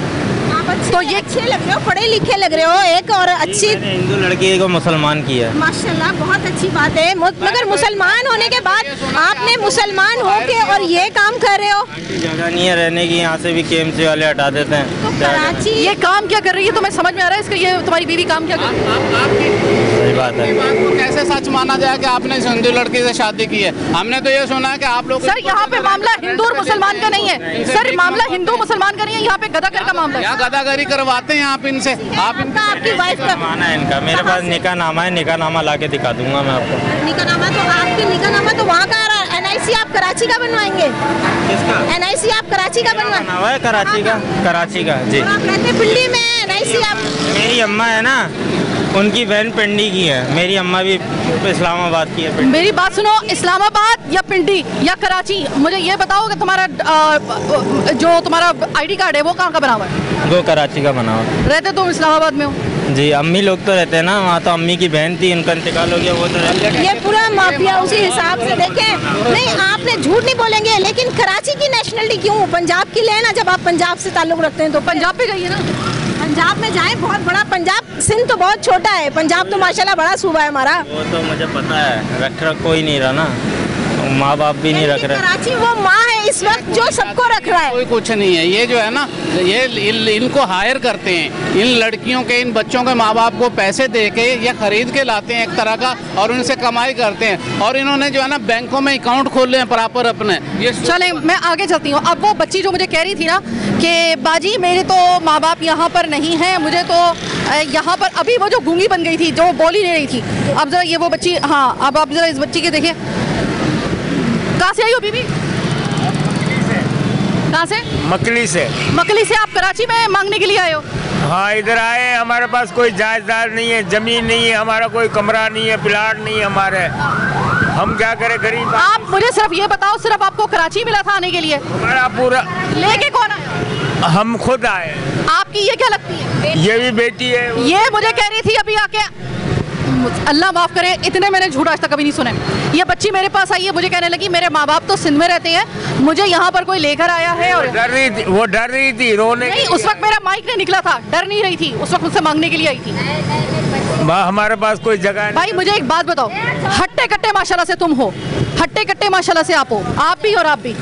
तो ये अच्छे लग रहे हो, पढ़े लिखे लग रहे हो, एक और अच्छी हिंदू लड़की को मुसलमान किया है। माशाल्लाह बहुत अच्छी बात है। मगर मुसलमान होने के बाद आपने मुसलमान होके और ये काम कर रहे हो? जगह नहीं है रहने की, यहाँ से भी केएमसी वाले हटा देते हैं। तो कराची ये काम क्या कर रही है तुम्हें समझ में आ रहा है? इसका ये तुम्हारी बीवी काम क्या कर रही है? सही बात है। कैसे सच माना जाए कि आपने इस हिंदू लड़की से शादी की है? हमने तो ये सुना है कि आप लोग। सर यहाँ पे मामला हिंदू और मुसलमान का नहीं है सर, मामला हिंदू मुसलमान का नहीं है, यहाँ पे गदागर का मामला है। यहाँ गदागरी करवाते हैं आप इनसे? आप आपकी वाइफ का माना है इनका, मेरे पास निकाह नामा है, निकाह नामा ला के दिखा दूंगा मैं आपको। निकाहनामा तो आपके निकाहनामा तो वहाँ का आ रहा है। NIC आप कराची का बनवाएंगे? किसका? NIC आप कराची का बनवाएंगे? हुआ है कराची का, कराची का जी। और आप रहते पिंडी में, NIC आप? मेरी अम्मा है ना, उनकी बहन पिंडी की है, मेरी अम्मा भी इस्लामाबाद की है। मेरी बात सुनो, इस्लामाबाद या पिंडी या कराची, मुझे ये बताओ कि तुम्हारा जो तुम्हारा ID कार्ड है वो कहाँ का बना हुआ है? वो कराची का बना हुआ। रहते तुम इस्लामाबाद में हो? जी, अम्मी लोग तो रहते हैं ना वहाँ, तो अम्मी की बहन थी, उनका इंतकाल हो गया, वो तो रहते हैं। ये पूरा माफिया उसी हिसाब से देखें। नहीं आपने झूठ नहीं बोलेंगे, लेकिन कराची की नेशनलिटी क्यों? पंजाब की लेना, जब आप पंजाब से ताल्लुक रखते हैं तो पंजाब पे जाइए ना। पंजाब में जाए, बहुत बड़ा पंजाब। सिंध तो बहुत छोटा है, पंजाब तो माशाल्लाह बड़ा सूबा है हमारा। वो तो मुझे पता है, रख कोई नहीं रहा ना, माँ बाप भी नहीं रख रहे। कराची वो माँ है इस वक्त जो सबको रख रहा है। कोई कुछ नहीं है। ये जो है ना, ये इनको हायर करते हैं, इन लड़कियों के, इन बच्चों के माँ बाप को पैसे दे के या खरीद के लाते हैं एक तरह का, और उनसे कमाई करते हैं। और इन्होंने जो है ना बैंकों में अकाउंट खोले हैं प्रॉपर अपने। ये चले मैं आगे चलती हूँ। अब वो बच्ची जो मुझे कह रही थी ना कि बाजी मेरे तो माँ बाप यहाँ पर नहीं हैं, मुझे तो यहाँ पर, अभी वो जो गूंगी बन गई थी, जो बोल ही नहीं रही थी, अब जरा ये वो बच्ची, हाँ अब आप जरा इस बच्ची के देखिए। कहाँ से आई हो बीबी? कहाँ से? मकली से। मकली से आप कराची में मांगने के लिए आए हो? हाँ इधर आए, हमारे पास कोई जायदाद नहीं है, जमीन नहीं है, हमारा कोई कमरा नहीं है, प्लाट नहीं है हमारे, हम क्या करें गरीब। आप मुझे सिर्फ ये बताओ, सिर्फ आपको कराची मिला था आने के लिए? हमारा पूरा। लेके कौन आया? हम खुद आए। आपकी ये क्या लगती है? ये भी बेटी है। ये मुझे कह रही थी अभी आके, अल्लाह माफ़ करे, इतने मैंने झूठ आज तक कभी नहीं सुने। ये बच्ची मेरे पास आई है, मुझे कहने लगी मेरे माँ बाप तो सिंध में रहते हैं, मुझे यहाँ पर कोई लेकर आया है। और डर रही थी, वो डर रही थी, रोने नहीं, उस वक्त मेरा माइक नहीं निकला था, डर नहीं रही थी, उस वक्त मुझसे मांगने के लिए आई थी। हमारे पास कोई जगह नहीं। भाई मुझे एक बात बताओ, हट्टे कट्टे माशाल्लाह से तुम हो, हट्टे कट्टे माशाल्लाह से आप हो, आप भी और आप भी,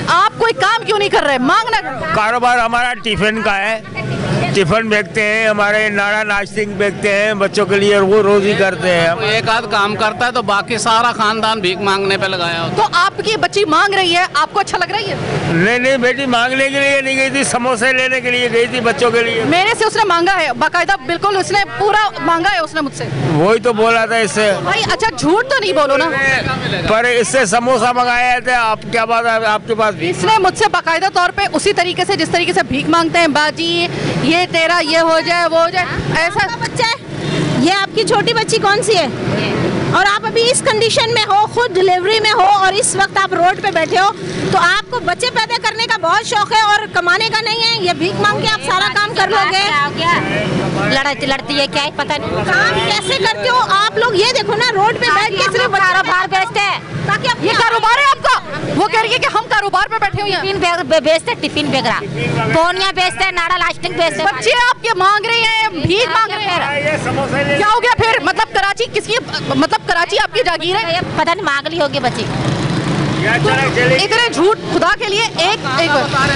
आप कोई काम क्यों नहीं कर रहे? मांगना। कारोबार हमारा टिफिन का है, टिफिन बेचते हैं, हमारे नाड़ा नाश्तिक बेचते हैं, बच्चों के लिए वो रोजी करते हैं। एक आध काम करता है तो बाकी सारा खानदान भीख मांगने पे लगाया होता। तो आपकी बच्ची मांग रही है, आपको अच्छा लग रही है? नहीं, बेटी मांगने के लिए नहीं गई थी, समोसे लेने के लिए गई थी बच्चों के लिए। मेरे से उसने मांगा है बाकायदा, बिल्कुल उसने पूरा मांगा है उसने मुझसे। वही तो बोला था इससे। भाई अच्छा झूठ तो नहीं बोलो ना। पर इससे समोसा मंगाया था, आप क्या बात है आपके पास? इसने मुझसे बाकायदा तौर पे उसी तरीके से जिस तरीके से भीख मांगते हैं, बाजी ये तेरा ये हो जाए वो हो जाए, ऐसा बच्चा है। ये आपकी छोटी बच्ची कौन सी है? और आप अभी इस कंडीशन में हो, खुद डिलीवरी में हो और इस वक्त आप रोड पे बैठे हो, तो आपको बच्चे पैदा करने का बहुत शौक है और कमाने का नहीं है। ये भीख मांग के आप सारा काम कर लोगे? लड़ती है क्या है पता नहीं। काम कैसे करते हो आप लोग? ये देखो ना, रोड पे बैठ के सिर्फ कारोबार बेचते हैं। ताकि आप ये कारोबार है आपका? वो कह रही है कि हम कारोबार पे बैठे हुए हैं। टिफिन बेचते, टिफिन वगैरह, पोनिया बेचते हैं, नाड़ा लास्टिंग बेचते हैं। बच्चे आपके मांग रहे हैं, भीख मांग रहे हैं, क्या हो गया फिर? मतलब कराची किसकी, मतलब कराची आपकी जागीर है? पता नहीं मांग ली होगी बच्ची। इतने झूठ खुदा के लिए। एक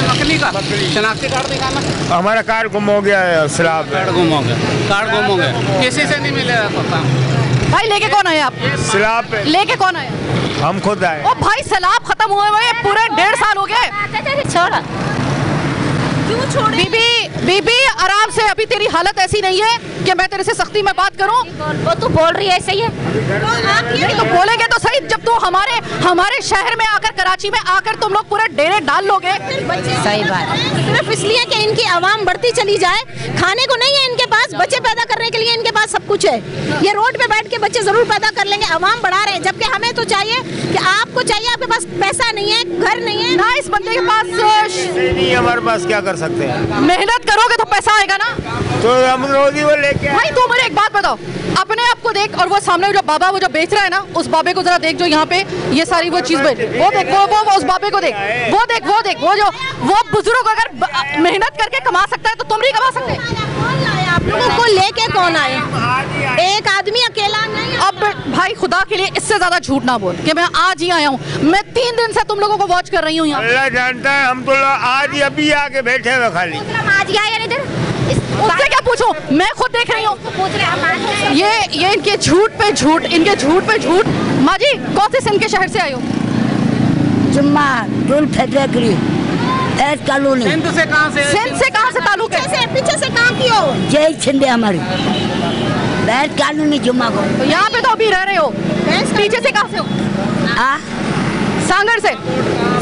नकली का शनाख्ती कार्ड दिखाना। हमारा कार्ड गुम हो गया है, सैलाब कार्ड गुम हो गया, किसी से नहीं मिलेगा पता। भाई लेके कौन आए आप? सैलाब पे लेके कौन आए? हम खुद आए। ओ भाई सैलाब खत्म हुए हुए पूरे 1.5 साल हो गए। छोड़ा क्यों छोड़े? बीबी आराम से, अभी तेरी हालत ऐसी नहीं है कि मैं तेरे से सख्ती में बात करूं। वो तू बोल रही है ऐसे ही है। नहीं तो बोलेंगे तो सही, जब तो हमारे शहर में आकर, कराची में आकर तुम लोग पूरे डेरे डाल लोगे। सही बात। सिर्फ इसलिए कि इनकी आवाम बढ़ती चली जाए, खाने को नहीं है इनके पास, बच्चे पैदा करने के लिए इनके पास सब कुछ है। ये रोड पे बैठ के बच्चे जरूर पैदा कर लेंगे, आवाम बढ़ा रहे हैं। जबकि हमें तो चाहिए कि आपको चाहिए, आपके पास पैसा नहीं है, घर नहीं है ना, इस बंदे के पास नहीं, हमारे पास क्या कर सकते हैं? मेहनत करोगे तो पैसा आएगा ना। तो हम रोजी वो लेके। भाई तू मुझे एक बात बताओ, अपने आप को देख और वो सामने जो बाबा वो जो बेच रहा है ना, उस बाबे को जरा देख जो यहाँ पे ये सारी वो चीज बेच, वो देख, वो उस बाबे को देख, वो जो वो बुजुर्ग अगर मेहनत करके कमा सकता है तो तुम नहीं कमा सकते? आप लोगों को लेके कौन आए? एक आदमी अकेला नहीं। अब भाई खुदा के लिए इससे ज्यादा झूठ ना बोल कि मैं आज ही आया हूँ। मैं 3 दिन से तुम लोगों को वॉच कर रही हूँ यहाँ। अल्लाह जानता है, हम तो आज ही अभी आके बैठे हुए खाली। आज गया यार इधर, उससे क्या पूछूं? मैं खुद देख रही हूँ। ये इनके झूठ पे झूठ, इनके झूठ पे झूठ। माँ जी कौन से सिंध के शहर से आए हो? जुम्मा फैक्ट्री कॉलोनी। सिंध से कहाँ से ताल्लुक है? पीछे से काम किया हो? जय छिंदे हमारी बैठ कॉलोनी जुम्मा को। तो यहाँ पे तो अभी रह रहे हो, पीछे से कहाँ से हो?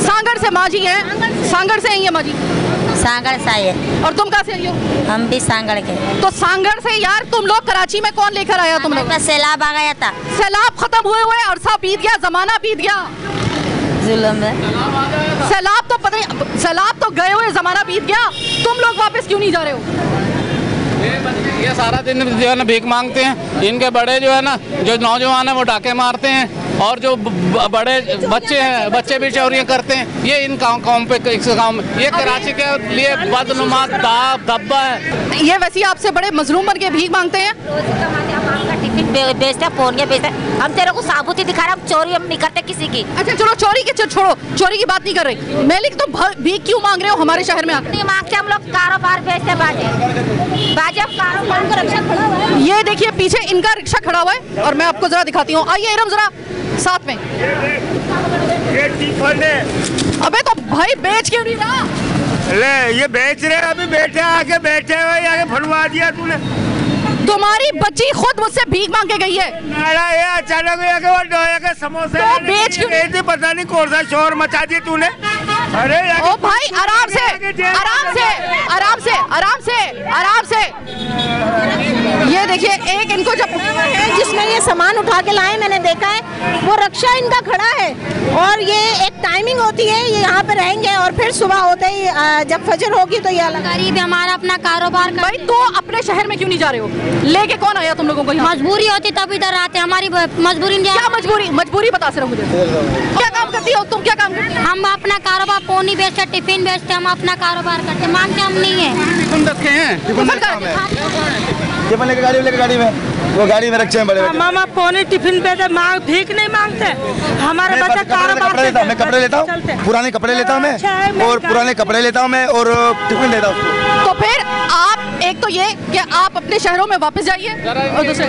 सांगड़ से माँ जी है, सांगड़ से आई है माँ जी। सांगड़ से आए। और तुम कहाँ से आई हो? हम भी सांगड़ के। तो सांगड़ से यार तुम लोग कराची में कौन लेकर आया तुम लोग? सैलाब आ गया था। सैलाब खत्म हुए अरसा बीत गया, जमाना बीत गया। सैलाब तो पता नहीं, सैलाब तो गए हुए जमाना बीत गया, तुम लोग वापस क्यों नहीं जा रहे हो? ये सारा दिन जो है ना भीख मांगते हैं। इनके बड़े जो है ना, जो नौजवान है वो डाके मारते हैं, और जो बड़े बच्चे हैं, बच्चे भी चोरियां करते हैं। ये इन गाँव पे, इस गाँव में, ये कराची के लिए बदनुमा धब्बा है। ये वैसे आपसे बड़े मजलूम बन के भीख मांगते हैं। टिफिन बेचते हैं, पोनिया बेचते हैं। हम तेरे को साबुती दिखा रहे, हम चोरी हम नहीं करते किसी की। अच्छा चलो चोरी की छोड़ो, चोरी की बात नहीं कर रही मैं, लेकिन तुम भीख क्यों मांग रहे हो हमारे शहर में आकर? नहीं मांगते, हम लोग कारोबार बेचते बाजे कारोबार का रिक्शा खड़ा हुआ है। ये देखिए पीछे इनका रिक्शा खड़ा हुआ है और मैं आपको जरा दिखाती हूँ। आइए इरम जरा साथ में। अबे तो भाई बेच क्यों नहीं रहा? ले ये बेच रहे, अभी बैठे आके फड़वा दिया तूने। तुम्हारी बच्ची खुद मुझसे भीख मांग के गई है। ये अचानक वो समोसे तो बेच क्यों नहीं? पता नहीं कौन सा शोर मचा दिया तूने। अरे ओ भाई आराम से, आराम से, आराम से, आराम से, आराम से। ये देखिए एक इनको जब जिसमें ये सामान उठा के लाए, मैंने देखा है वो रक्षा इनका खड़ा है और ये एक टाइमिंग होती है, ये यहाँ पे रहेंगे और फिर सुबह होते ही जब फजर होगी तो ये अलग। गरीब हमारा अपना कारोबार। भाई तो अपने शहर में क्यों नहीं जा रहे हो? लेके कौन आया तुम लोगों को यहाँ? मजबूरी होती तब इधर आते, हमारी मजबूरी नहीं। क्या मजबूरी बता रहे हो मुझे? क्या काम करती हो तुम? क्या काम करती हो? हम अपना कारोबार पोनी बेचते, टिफिन बेचते, हम अपना कारोबार करते, मांगते हम नहीं है। टिफिन रखे हैं, टिफिन लेके गाड़ी में वो गाड़ी में रखे हैं बड़े। मामा पोनी टिफिन बेचते, भीख नहीं मांगते। हमारे बच्चे कारोबार। मैं कपड़े लेता हूँ, पुराने कपड़े लेता हूँ मैं, और पुराने कपड़े लेता हूँ मैं और टिफिन लेता हूँ। तो फिर आप एक तो ये कि आप अपने शहरों में वापस जाइए और दूसरे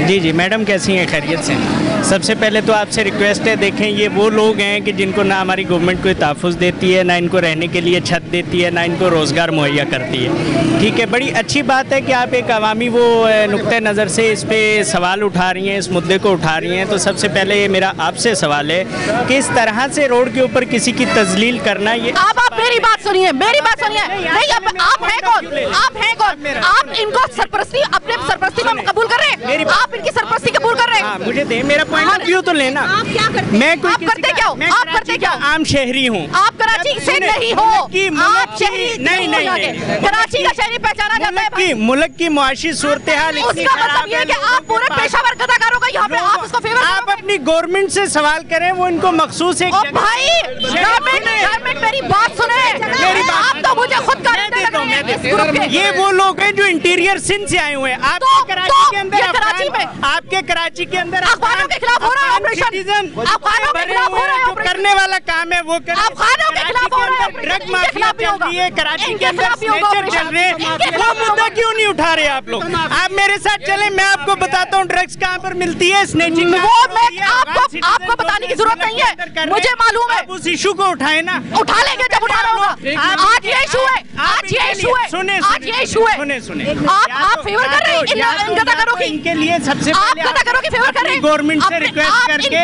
जी मैडम कैसी हैं? खैरियत से? सबसे पहले तो आपसे रिक्वेस्ट है, देखें ये वो लोग हैं कि जिनको ना हमारी गवर्नमेंट कोई तहफ़्फ़ुज़ देती है, ना इनको रहने के लिए छत देती है, ना इनको रोज़गार मुहैया करती है। ठीक है, बड़ी अच्छी बात है कि आप एक अवामी वो नुक्ते नज़र से इस पर सवाल उठा रही हैं, इस मुद्दे को उठा रही हैं। तो सबसे पहले ये मेरा आपसे सवाल है कि इस तरह से रोड के ऊपर किसी की तजलील करना, ये आप मेरी बात सुनिए, मेरी बात सुनिए। नहीं, आप हैं कौन? आप हैं कौन? आप इनको सरपरस्ती, अपने सरपरस्ती में कबूल कर रहे हैं? आप इनकी सरपरस्ती कबूल कर रहे हैं? मुझे दे, मेरा पॉइंट ऑफ व्यू तो लेना। आप क्या करते? मैं कोई आप करते क्या हो? आप करते क्या? आम शहरी हूँ। आप कराची से नहीं हो, आप शहरी नहीं, कराची का शहरी पहचाना जाता है। मुल्क की मुआशी सूरत हाल उसका मतलब ये है कि आप पूरे पेशावर गदाकारों का यहाँ पे आप उसको फेवर, आप अपनी गवर्नमेंट से सवाल करें, वो इनको मखसूस एक भाई गवर्नमेंट मेरी बात सुने, आप तो मुझे खुद ये वो लोग हैं जो इंटीरियर सिंध से आए हुए हैं। आपके कराची के अंदर, आपके कराची के अंदर अफगानों के खिलाफ हो रहा है ऑपरेशन, अफगानों के खिलाफ हो रहा है ऑपरेशन, करने वाला काम है वो करें। अफगानों के खिलाफ हो रहा है, ड्रग माफिया चल रही है, कराची के अंदर स्नेचर चल रहे हैं, वो मुद्दा क्यों नहीं उठा रहे आप लोग? आप मेरे साथ चले, मैं आपको बताता हूँ ड्रग्स कहाँ पर मिलती है, स्नेचिंग। आपको बताने की जरूरत नहीं है, मुझे मालूम है। उस इशू को उठाए ना, उठा लेंगे जब उठाना होगा। आज ये इशू है, आज ये इशू है, आज ये इशू है। सुने, आप फेवर कर रहे हैं इन गदाकारों की, इनके लिए सबसे आप गदाकारों की फेवर कर रहे हैं। गवर्नमेंट से रिक्वेस्ट करके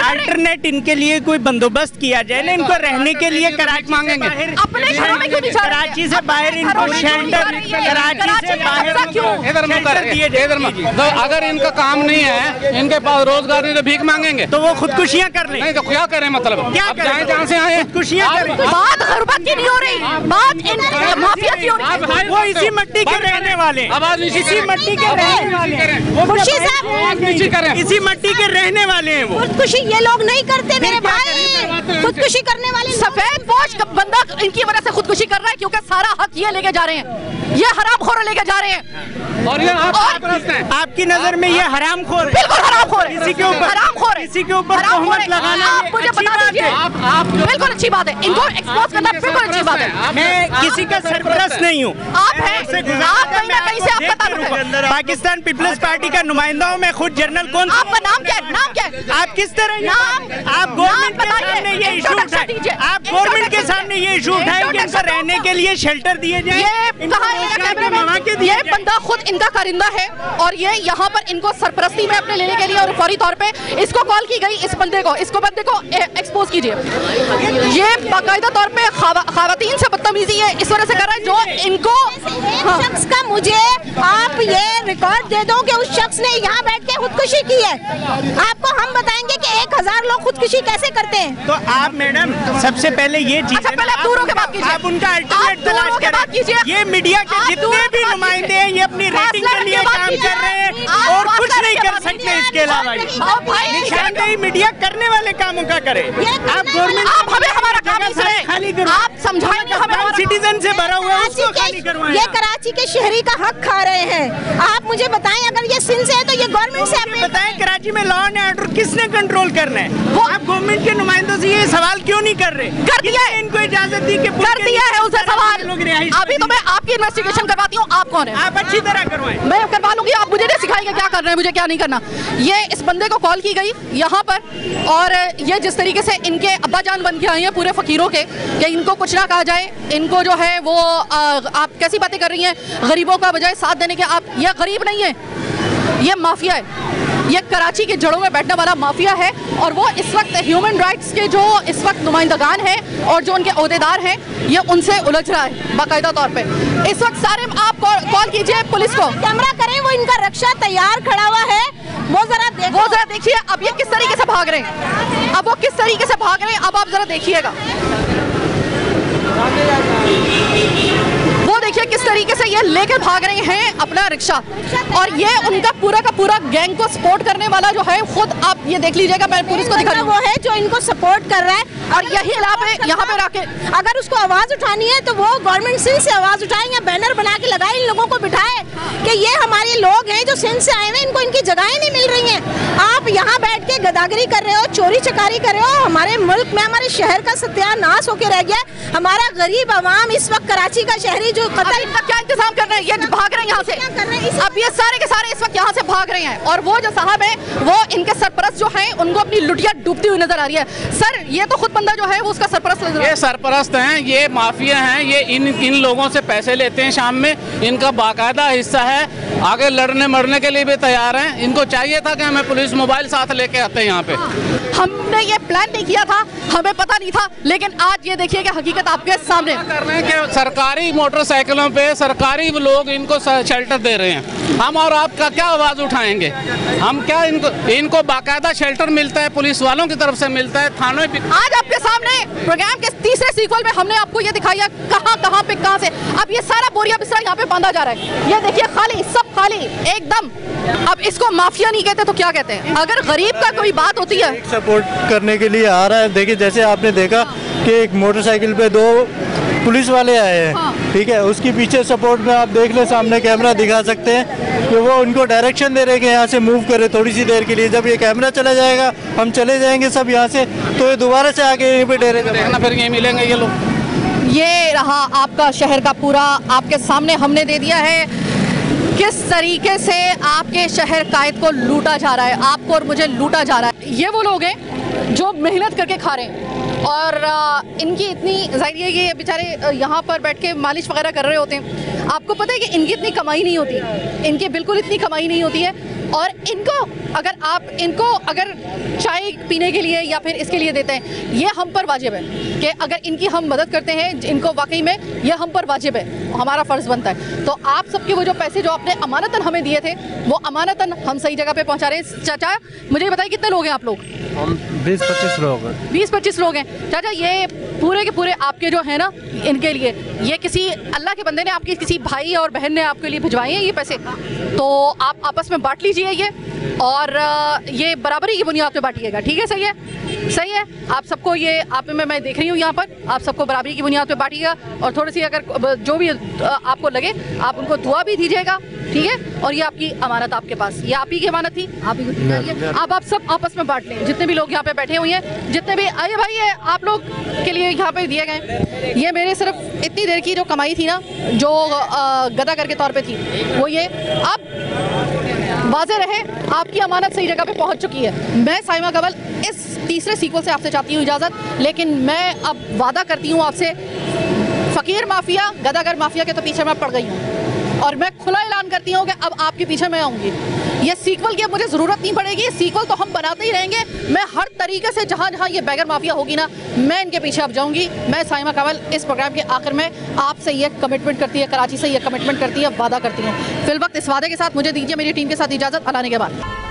अल्टरनेट इनके लिए कोई बंदोबस्त किया जाए ना, इनको रहने के लिए कराची मांगेंगे, अपने शहरों में क्यों नहीं जा रहे? कराची से बाहर इनको शेल्टर, कराची से बाहर क्यों अगर इनका काम नहीं है, इनके पास रोजगार नहीं, तो भीख मांगेंगे, तो वो खुदकुशियां कर लें। नहीं तो क्या करें? मतलब क्या करें? जहाँ से आए खुदकुशियां करें। बात गुर्बत की नहीं हो रही, बात इन माफिया की हो रही। वो इसी मिट्टी के रहने वाले, इसी मिट्टी के रहने वाले हैं। खुशी साहब, इसी मिट्टी के रहने वाले हैं। वो खुदकुशी ये लोग नहीं करते मेरे भाई, खुदकुशी करने वाले सफेद पोश का बंदा इनकी वजह से खुदकुशी कर रहा है, क्योंकि सारा हक ये लेके जा रहे हैं, ये हरामखोर लेके जा रहे हैं। और ये आपकी नजर में ये हरामखोर है? बिल्कुल हरामखोर है, किसी के ऊपर हरामखोर है, किसी के ऊपर तोहमत लगाना आप मुझे बता दीजिए। बिल्कुल अच्छी बात है, इनको एक्सपोज करना बिल्कुल अच्छी बात है। मैं किसी का सरपरस्त नहीं हूँ, आप हैं, आप कहीं से आप बता दो। पाकिस्तान पीपल्स पार्टी का नुमाइंदा हूँ मैं खुद। जनरल कौन? आपका नाम क्या है? नाम क्या है? आप किस तरह नाम, आप गवर्नमेंट के सामने ये इशू उठाए, आप गवर्नमेंट के सामने ये इशू उठाए कि इनको रहने के लिए शेल्टर दिए जाए। ये बंदा खुद इनका कारिंदा है और ये यहाँ पर इनको सरपरस्ती में अपने लेने के लिए और फौरी तौर पे इसको कॉल की गई, इस बंदे को एक्सपोज कीजिए। ये बाकायदा तौर पे खवातीन से बदतमीजी है इस वजह से कर रहा है जो इनको शख्स का मुझे आप ये रिकॉर्ड दे दो कि उस शख्स ने यहाँ बैठ के खुदकुशी की है। आपको हम बताएंगे कि 1000 लोग खुदकुशी कैसे करते हैं। तो आप मैडम सबसे पहले ये चीज, अच्छा पहले आप दूरों के बात कीजिए, आप उनका अल्टरनेट तलाश करें। ये मीडिया के जितने भी नुमाइंदे हैं ये अपनी रेटिंग के लिए काम कर रहे हैं और कुछ नहीं कर सकते इसके अलावा। निशानदेही मीडिया करने वाले कामों का करे। आप गवर्नमेंट, आप हमें हमारा काम खाली करो, आप समझाएंगे हमें सिटीजन से भरा हुआ है उसको खाली करवाएं। ये कराची के शहरी का हक खा रहे हैं। आप मुझे बताएं, अगर ये सिंध से है तो ये गवर्नमेंट से आप बताएं कराची में लॉ एंड ऑर्डर किसने कंट्रोल करना है? वो आप गवर्नमेंट के नुमाइंदों से ये सवाल क्यों नहीं कर रहे? कर दिया है, इनको इजाजत दी कि कर दिया है उसे सवाल। अभी तो मैं आपकी इन्वेस्टिगेशन करवाती हूँ, आप कौन है? आप अच्छी तरह करवाएं। मैं करवा लूंगी, आप मुझे नहीं सिखाएंगे क्या करना है मुझे क्या नहीं करना। ये इस बंदे को कॉल की गई यहाँ पर और ये जिस तरीके से इनके अब्बा जान बन के आए हैं पूरे फकीरों के कि इनको कुछ ना कहा जाए, इनको जो है वो आप कैसी बातें कर रही हैं गरीबों का बजाय साथ देने के। आप ये गरीब नहीं है, ये माफिया है, ये कराची के जड़ों में बैठने वाला माफिया है और वो इस वक्त ह्यूमन राइट्स के जो इस वक्त नुमाइंदगान हैं और जो उनके ओहदेदार हैं ये उनसे उलझ रहा है बाकायदा तौर पे। इस वक्त सारे आप कॉल कीजिए पुलिस को, कैमरा करें, वो इनका रक्षा तैयार खड़ा हुआ है, वो जरा देखिए अब ये किस तरीके से भाग रहे हैं, अब वो किस तरीके से भाग रहे हैं, अब आप जरा देखिएगा, वो देखिए किस तरीके से ये लेकर भाग रहे हैं अपना रिक्शा और ये उनका पूरा का पूरा गैंग को सपोर्ट करने वाला जो है खुद आप ये देख लीजिएगा, मैं पुलिस को दिखा रही हूं, वो है जो इनको सपोर्ट कर रहा है और यही यहाँ पे रखे अगर उसको आवाज उठानी है तो वो गवर्नमेंट सिंध से आवाज उठाए या बैनर बना के लगाए, इन लोगों को बिठाए कि ये हमारे लोग हैं जो सिंध से आए हैं, इनको इनकी जगहें नहीं मिल रही हैं। आप यहाँ बैठ के गदागरी कर रहे हो, चोरी चकारी कर रहे हो। हमारे मुल्क में, हमारे शहर का सत्यानाश होकर रह गया। हमारा गरीब आवाम इस वक्त कराची का शहरी जो इनका क्या इंतजाम कर रहे हैं? ये भाग रहे हैं यहाँ से। अब ये सारे के सारे इस वक्त यहाँ से भाग रहे हैं और वो जो साहब है वो इनके सरपरस्त जो हैं उनको अपनी लुटिया डूबती हुई नजर आ रही है। सर ये तो खुद बंदा जो है वो उसका सरपरस्त नजर, ये सरपरस्त हैं, ये माफिया हैं, ये इन लोगों से पैसे लेते हैं शाम में, इनका बाकायदा हिस्सा है, आगे लड़ने मरने के लिए भी तैयार हैं। इनको चाहिए था कि हमें पुलिस मोबाइल साथ लेके आते हैं यहाँ पे। हमने ये प्लान नहीं किया था, हमें पता नहीं था, लेकिन आज ये देखिए कि हकीकत आपके सामने कर रहे हैं कि सरकारी मोटरसाइकिलों पे सरकारी लोग इनको शेल्टर दे रहे हैं। हम और आपका क्या आवाज उठाएंगे? हम क्या इनको बाकायदा शेल्टर मिलता है, पुलिस वालों की तरफ से मिलता है, थानों पे। आज आपके सामने प्रोग्राम के तीसरे सीक्वल में हमने आपको ये दिखाया कहाँ पे कहाँ से अब ये सारा बोरिया बिस्तरा यहाँ पे बांधा जा रहा है। ये देखिए खाली, सब खाली एकदम। अब इसको माफिया नहीं कहते तो क्या कहते हैं? अगर गरीब का कोई बात होती है, सपोर्ट करने के लिए आ रहा है। देखिए जैसे आपने देखा कि एक मोटरसाइकिल पे 2 पुलिस वाले आए हैं, ठीक है, उसके पीछे सपोर्ट में आप देख ले, सामने कैमरा दिखा सकते हैं कि वो उनको डायरेक्शन दे रहे हैं कि यहाँ से मूव करे थोड़ी सी देर के लिए। जब ये कैमरा चला जाएगा हम चले जाएंगे सब यहाँ से, तो ये दोबारा से आके यहीं पे डेरे का देखना, फिर ये मिलेंगे ये लोग। ये रहा आपका शहर का पूरा आपके सामने हमने दे दिया है किस तरीके से आपके शहर कायद को लूटा जा रहा है, आपको और मुझे लूटा जा रहा है। ये वो लोग हैं जो मेहनत करके खा रहे हैं और इनकी इतनी जाहिर है कि ये बेचारे यहाँ पर बैठ के मालिश वगैरह कर रहे होते हैं। आपको पता है कि इनकी इतनी कमाई नहीं होती, इनकी बिल्कुल इतनी कमाई नहीं होती है। और इनको अगर चाय पीने के लिए या फिर इसके लिए देते हैं, ये हम पर वाजिब है कि अगर इनकी हम मदद करते हैं, इनको वाकई में ये हम पर वाजिब है, हमारा फ़र्ज़ बनता है। तो आप सबके वो जो पैसे जो आपने अमानतन हमें दिए थे, वो अमानतन हम सही जगह पे पहुंचा रहे हैं। चाचा मुझे बताइए कितने लोग हैं आप लोग? हम 20-25 लोग हैं। 20-25 लोग हैं। चाचा ये पूरे के पूरे आपके जो है ना, इनके लिए ये किसी अल्लाह के बंदे ने, आपके किसी भाई और बहन ने आपके लिए भिजवाए हैं ये पैसे, तो आप आपस में बांट लीजिए ये, और ये बराबरी की बुनियाद पे बांटिएगा, ठीक है? सही है, सही है। आप सबको ये आप में मैं देख रही हूँ यहाँ पर, आप सबको बराबरी की बुनियाद पे बांटिएगा और थोड़ी सी अगर जो भी आपको लगे आप उनको दुआ भी दीजिएगा, ठीक है? और ये आपकी अमानत आपके पास, ये आप ही की अमानत थी, आप ही को अब आप सब आपस में बांट लें। जितने भी लोग यहाँ पे बैठे हुए हैं, जितने भी आइए भाई, ये आप लोग के लिए यहाँ पे दिए गए। ये मेरे सिर्फ इतनी देर की जो कमाई थी ना, जो गदागर के तौर पे थी, वो ये अब वाज़े रहे आपकी अमानत सही जगह पे पहुँच चुकी है। मैं साइमा कंवल इस तीसरे सीक्वल से आपसे चाहती हूँ इजाज़त, लेकिन मैं अब वादा करती हूँ आपसे, फ़कीर माफिया गदागर माफिया के तो पीछे मैं पड़ गई हूँ और मैं खुला ऐलान करती हूँ कि अब आपके पीछे मैं आऊँगी। ये सीक्वल की अब मुझे ज़रूरत नहीं पड़ेगी, सीक्वल तो हम बनाते ही रहेंगे। मैं हर तरीके से जहाँ जहाँ ये बैगर माफिया होगी ना, मैं इनके पीछे अब जाऊँगी। मैं साइमा कंवल इस प्रोग्राम के आखिर में आपसे ये कमिटमेंट करती है, कराची से ये कमिटमेंट करती है, वादा करती हूँ। फिलवक्त इस वादे के साथ मुझे दीजिए मेरी टीम के साथ इजाज़त। अल्लाह ने के बाद।